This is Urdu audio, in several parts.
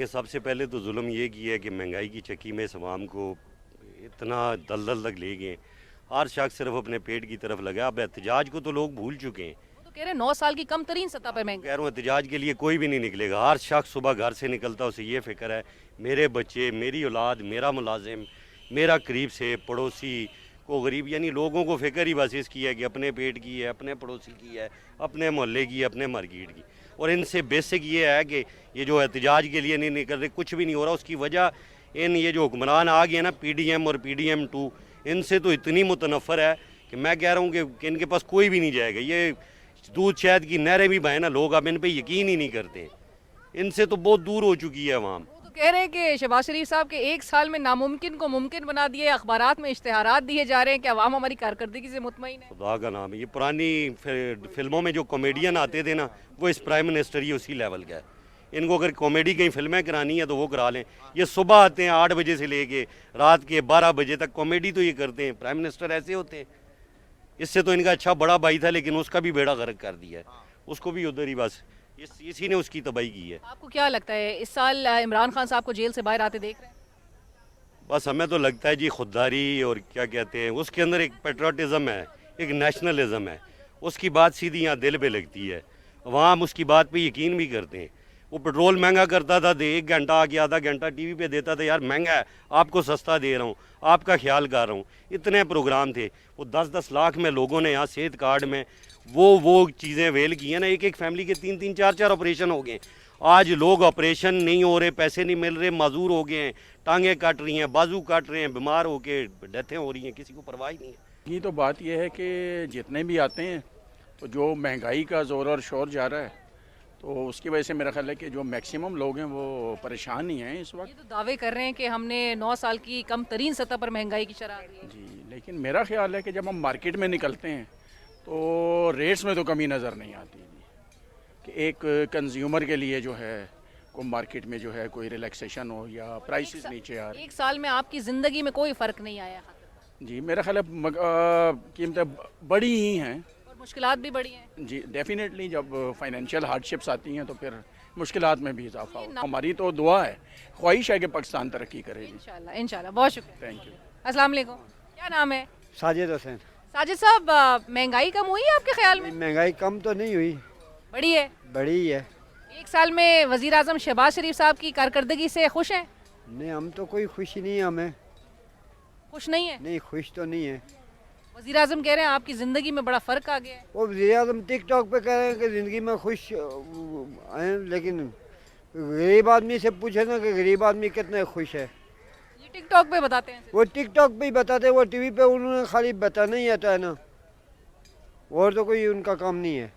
دیکھیں سب سے پہلے تو ظلم یہ کیا ہے کہ مہنگائی کی چکی میں اس عوام کو اتنا دلدل تک لے گئے. ہر شخص صرف اپنے پیٹ کی طرف لگا. اب احتجاج کو تو لوگ بھول چکے ہیں. وہ تو کہہ رہے ہیں 9 سال کی کم ترین سطح پر مہنگائی. کہہ رہا ہوں احتجاج کے لیے کوئی بھی نہیں نکلے گا. ہر شخص صبح گھر سے نکلتا اسے یہ فکر ہے میرے بچے, میری اولاد, میرا ملازم, میرا قریب سے پڑوسی کو غریب, یعنی لوگوں کو فکر ہی بس اس کی ہے کہ اپنے پیٹ کی ہے, اپنے پڑوسی کی ہے, اپنے محلے کی ہے, اپنے مارکیٹ کی. اور ان سے بیسک یہ ہے کہ یہ جو احتجاج کے لیے نہیں نکل رہے, کچھ بھی نہیں ہو رہا. اس کی وجہ یہ جو حکمران آ گئے نا پی ڈی ایم اور پی ڈی ایم 2, ان سے تو اتنی متنفر ہے کہ میں کہہ رہا ہوں کہ ان کے پاس کوئی بھی نہیں جائے گا. یہ دودھ شہد کی نہریں بھی بہیں نا, لوگ اب ان پہ یقین ہی نہیں کرتے. ان سے تو بہت دور ہو چکی ہے عوام. وہ تو کہہ رہے ہیں کہ شہباز شریف صاحب کے 1 سال میں ناممکن کو ممکن بنا دیے, اخبارات میں اشتہارات دیے جا رہے ہیں کہ عوام ہماری کارکردگی سے مطمئن ہے. خدا کا نام ہے, یہ پرانی فلموں میں جو کامیڈین آتے تھے نا, وہ اس پرائم منسٹر ہی اسی لیول کا ہے. ان کو اگر کامیڈی کہیں فلمیں کرانی ہیں تو وہ کرا لیں. یہ صبح آتے ہیں 8 بجے سے لے کے رات کے 12 بجے تک کامیڈی تو یہ کرتے ہیں. پرائم منسٹر ایسے ہوتے ہیں. اس سے تو ان کا اچھا بڑا بھائی تھا لیکن اس کا بھی بیڑا غرق کر دیا ہے. اس کو بھی ادھر ہی بس اسی نے اس کی تباہی کی ہے. آپ کو کیا لگتا ہے اس سال عمران خان صاحب کو جیل سے باہر آتے دیکھ رہے ہیں؟ بس ہمیں تو لگتا ہے جی خودداری اور کیا کہتے ہیں, اس کے اندر ایک پیٹریوٹزم ہے, ایک نیشنلزم ہے. اس کی بات سیدھی یہاں دل پہ لگتی ہے. عوام اس کی بات پہ یقین بھی کرتے ہیں. وہ پٹرول مہنگا کرتا تھا, 1 گھنٹہ آ کے آدھا گھنٹہ ٹی وی پہ دیتا تھا, یار مہنگا ہے آپ کو سستا دے رہا ہوں, آپ کا خیال کر رہا ہوں. اتنے پروگرام تھے. وہ 10-10 لاکھ میں لوگوں نے یہاں صحت کارڈ میں وہ چیزیں ویل کی ہیں نا. ایک فیملی کے 3-3 4-4 آپریشن ہو گئے. آج لوگ آپریشن نہیں ہو رہے, پیسے نہیں مل رہے, معذور ہو گئے ہیں, ٹانگیں کٹ رہی ہیں, بازو کٹ رہے ہیں, بیمار ہو کے ڈیتھیں ہو رہی ہیں, کسی کو پرواہ ہی نہیں ہے. یہ تو بات یہ ہے کہ جتنے بھی آتے ہیں تو جو مہنگائی کا زور اور شور جا رہا ہے تو اس کی وجہ سے میرا خیال ہے کہ جو میکسیمم لوگ ہیں وہ پریشان ہی ہیں اس یہ وقت. تو دعوے کر رہے ہیں کہ ہم نے 9 سال کی کم ترین سطح پر مہنگائی کی شرح دی ہے. جی, لیکن میرا خیال ہے کہ جب ہم مارکیٹ میں نکلتے ہیں تو ریٹس میں تو کمی نظر نہیں آتی کہ ایک کنزیومر کے لیے جو ہے کوئی مارکیٹ میں جو ہے کوئی ریلیکسیشن ہو یا پرائسز نیچے آ رہے. 1 سال میں آپ کی زندگی میں کوئی فرق نہیں آیا جی, میرا خیال ہے قیمتیں بڑی ہی ہیں اور مشکلات بھی بڑی ہیں. جی ڈیفینیٹلی. جب فائنینشیل ہارڈ شپس آتی ہیں تو پھر مشکلات میں بھی اضافہ ہوتا ہے. ہماری تو دعا ہے, خواہش ہے کہ پاکستان ترقی کرے. جی انشاءاللہ. بہت شکریہ. Thank you. السلام علیکم. کیا نام ہے؟ ساجد حسین. ساجد صاحب, مہنگائی کم ہوئی ہے آپ کے خیال میں؟ مہنگائی کم تو نہیں ہوئی, بڑی ہے. بڑی ہے. 1 سال میں وزیر اعظم شہباز شریف صاحب کی کارکردگی سے خوش ہیں؟ نہیں, ہم تو کوئی خوشی نہیں ہے. ہمیں خوش نہیں ہے. نہیں, خوش تو نہیں ہے. وزیر اعظم کہہ رہے ہیں آپ کی زندگی میں بڑا فرق آ گیا ہے. وہ وزیر اعظم ٹک ٹاک پہ کہہ رہے ہیں کہ زندگی میں خوش ہیں, لیکن غریب آدمی سے پوچھے نا کہ غریب آدمی کتنے خوش ہے. یہ ٹک ٹاک پہ بتاتے ہیں. وہ ٹک ٹاک پہ ہی بتاتے ہیں, وہ ٹی وی پہ انہوں نے خالی بتانا ہی آتا ہے نا, اور تو کوئی ان کا کام نہیں ہے.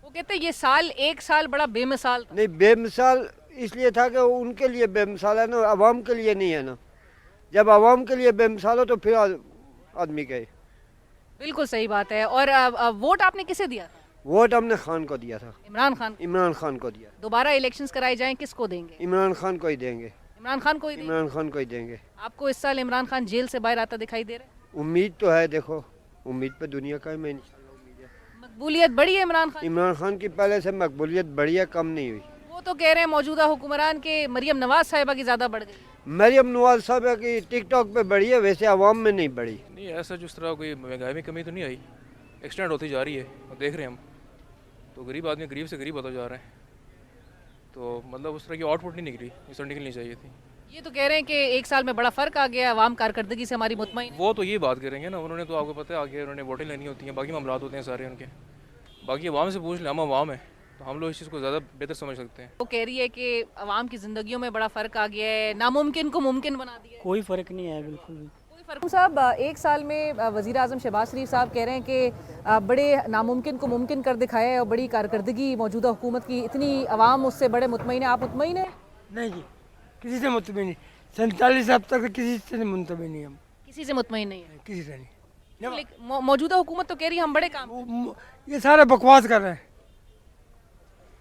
وہ کہتے ہیں یہ سال 1 سال بڑا بے مثال تھا. نہیں, بے مثال اس لیے تھا کہ ان کے لیے بے مثال ہے نا, عوام کے لیے نہیں ہے نا. جب عوام کے لیے بے مثال ہو تو پھر آدمی کہے. بالکل صحیح بات ہے. اور ووٹ آپ نے کسے دیا تھا؟ ووٹ ہم نے خان کو دیا تھا. عمران خان. عمران خان کو دیا. دوبارہ الیکشنز کرائے جائیں کس کو دیں گے؟ عمران خان کو ہی دیں گے. عمران خان کو ہی دیں گے. عمران خان کو ہی دیں گے. آپ کو اس سال عمران خان جیل سے باہر آتا دکھائی دے رہا ہے؟ امید تو ہے, دیکھو امید پہ دنیا کا میں انشاءاللہ امید ہے. مقبولیت بڑی ہے عمران خان. عمران خان کی پہلے سے مقبولیت بڑی ہے, کم نہیں ہوئی. وہ تو کہہ رہے ہیں موجودہ حکمران کے مریم نواز صاحبہ کی زیادہ بڑھ گئی. مریم نواز صاحب کی ٹک ٹاک پہ بڑھی ہے, ویسے عوام میں نہیں بڑھی. نہیں, ایسا جس طرح کوئی مہنگائی میں کمی تو نہیں آئی, ایکسٹینڈ ہوتی جا رہی ہے, اور دیکھ رہے ہیں ہم تو غریب آدمی غریب سے غریب ہوتا جا رہے ہیں. تو مطلب اس طرح کی آؤٹ پٹ نہیں نکلی جس طرح نکلنی چاہیے تھی. یہ تو کہہ رہے ہیں کہ 1 سال میں بڑا فرق آ گیا, عوام کارکردگی سے ہماری مطمئن ہے. وہ تو یہ بات کریں گے نا, انہوں نے تو آپ کو پتہ ہے آگے انہوں نے ووٹیں لینی ہوتی ہیں, باقی معاملات ہوتے ہیں سارے ان کے. باقی عوام سے پوچھ لیں, ہم عوام ہیں تو ہم لوگ اس چیز کو زیادہ بہتر سمجھ سکتے ہیں. وہ کہہ رہی ہے کہ عوام کی زندگیوں میں بڑا فرق آ گیا ہے, ناممکن کو ممکن بنا دیا ہے. کوئی فرق نہیں ہے, بالکل بھی کوئی فرق صاحب 1 سال میں وزیر اعظم شہباز شریف صاحب کہہ رہے ہیں کہ بڑے ناممکن کو ممکن کر دکھایا ہے, اور بڑی کارکردگی موجودہ حکومت کی, اتنی عوام اس سے بڑے مطمئن ہے. آپ مطمئن ہیں؟ نہیں جی, کسی سے مطمئن نہیں. 47 اب تک کسی سے مطمئن نہیں. ہم کسی سے مطمئن نہیں ہے. کسی سے نہیں. موجودہ حکومت تو کہہ رہی ہے ہم بڑے کام. یہ سارے بکواس کر رہے ہیں.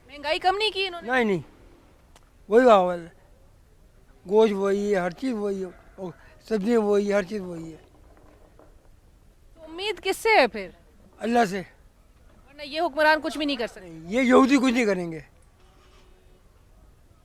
مہنگائی کم نہیں کی انہوں نے. نہیں, وہی حال ہے. گوشت وہی ہے, ہر چیز وہی ہے, سبزی وہی ہے, ہر چیز وہی ہے. تو امید کس سے ہے پھر؟ اللہ سے. ورنہ یہ حکمران کچھ بھی نہیں کر سکتے. یہ یہودی کچھ نہیں کریں گے.